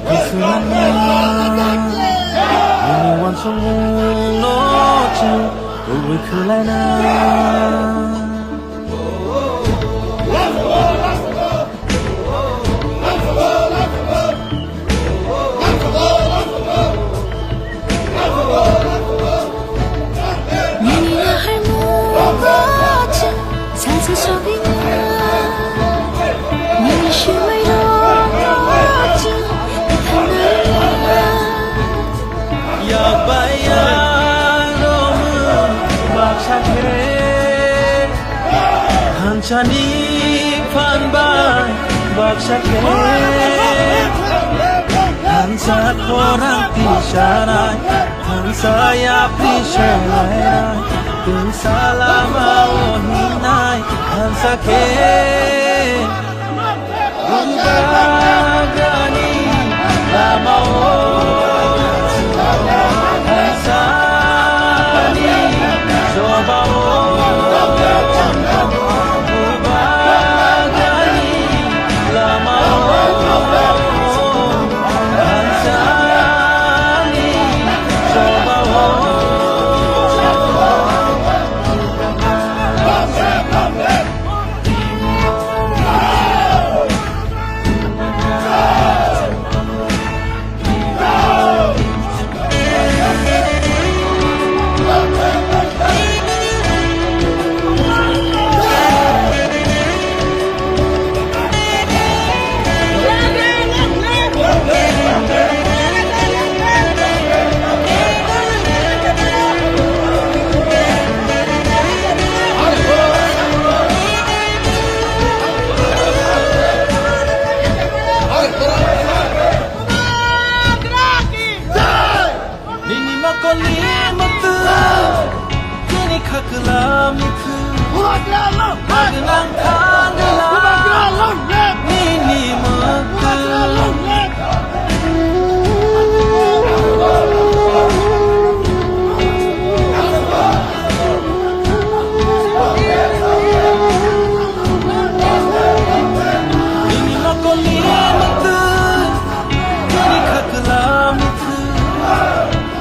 Kesulangan Iniwan sungguh noci Uwe kelainan Hancani panban baksake Hansa korang pisharai Hansa ya pisharai Kun salama ohinai Hansa ke Bagani lama Hansa ni coba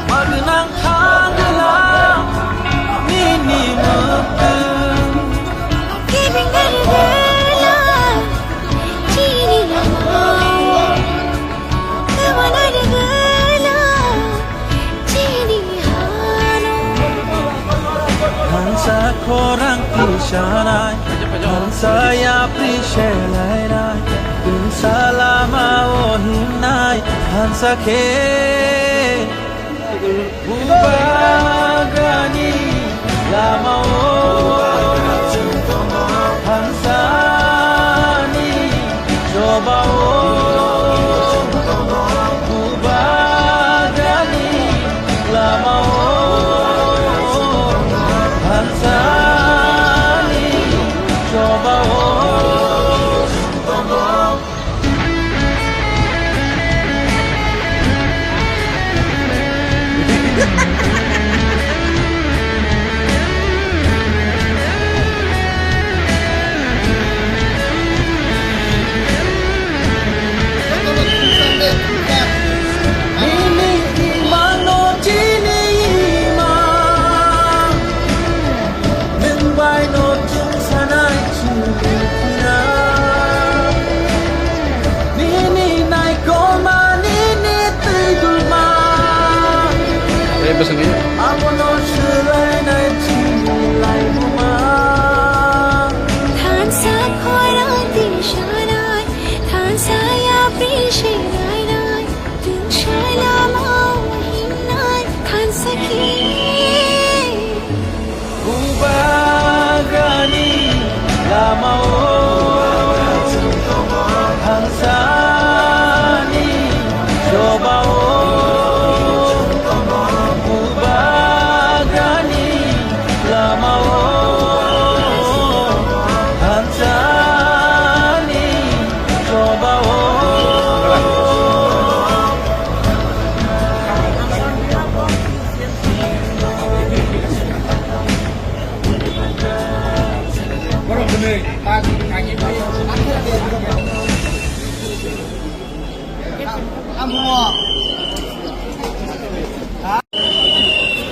Magenang tanggelam Nini mekeng Nini makoli mekeng Kini kagelam Magenang tanggelam Nini mekeng Hansa korang pisharai Hansa ya pishelai Kun salama ohinai Hansa ke Ubagani lama Hansa ni coba Ubagani lama Hansani coba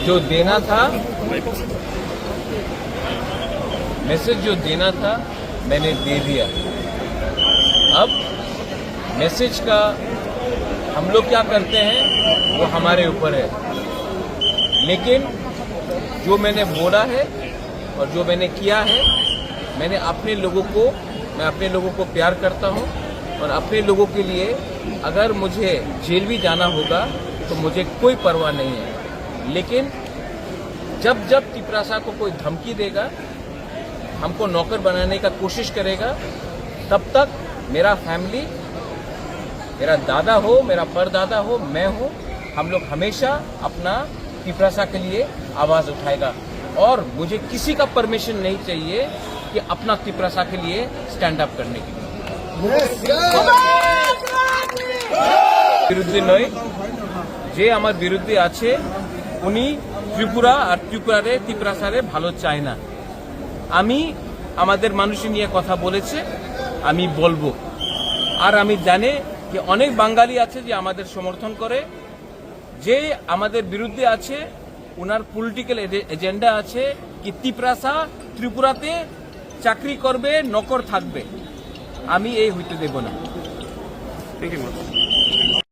जो देना था, message जो देना था मैंने दे दिया। अब message का हम लोग क्या करते हैं वो हमारे ऊपर है, लेकिन जो मैंने बोला है और जो मैंने किया है, मैं अपने लोगों को प्यार करता हूं और अपने लोगों के लिए अगर मुझे जेल भी जाना होगा तो मुझे कोई परवाह नहीं है। लेकिन जब जब तिपरासा को कोई धमकी देगा, हमको नौकर बनाने का कोशिश करेगा, तब तक मेरा फैमिली, मेरा दादा हो, मेरा परदादा हो, मैं हूं, हम लोग हमेशा अपना तिपरासा के लिए आवाज उठाएगा और मुझे किसी का परमिशन नहीं चाहिए कि अपना तिपरासा के लिए स्टैंड अप करने के लिए। বিরুদ্ধে নয়, যে আমার বিরুদ্ধে আছে উনি ত্রিপুরা আর ত্রিপুরারে তিপরাসারে ভালো চায় না। আমি আমাদের মানুষ নিয়ে কথা বলেছে, আমি বলবো। আর আমি জানি যে অনেক বাঙালি আছে যে আমাদের সমর্থন করে, যে আমাদের বিরুদ্ধে আছে ওনার পলিটিক্যাল এজেন্ডা আছে কি তিপরাসা ত্রিপুরাতে চাকরি করবে, নকর থাকবে। আমি এই হইতে দেব না।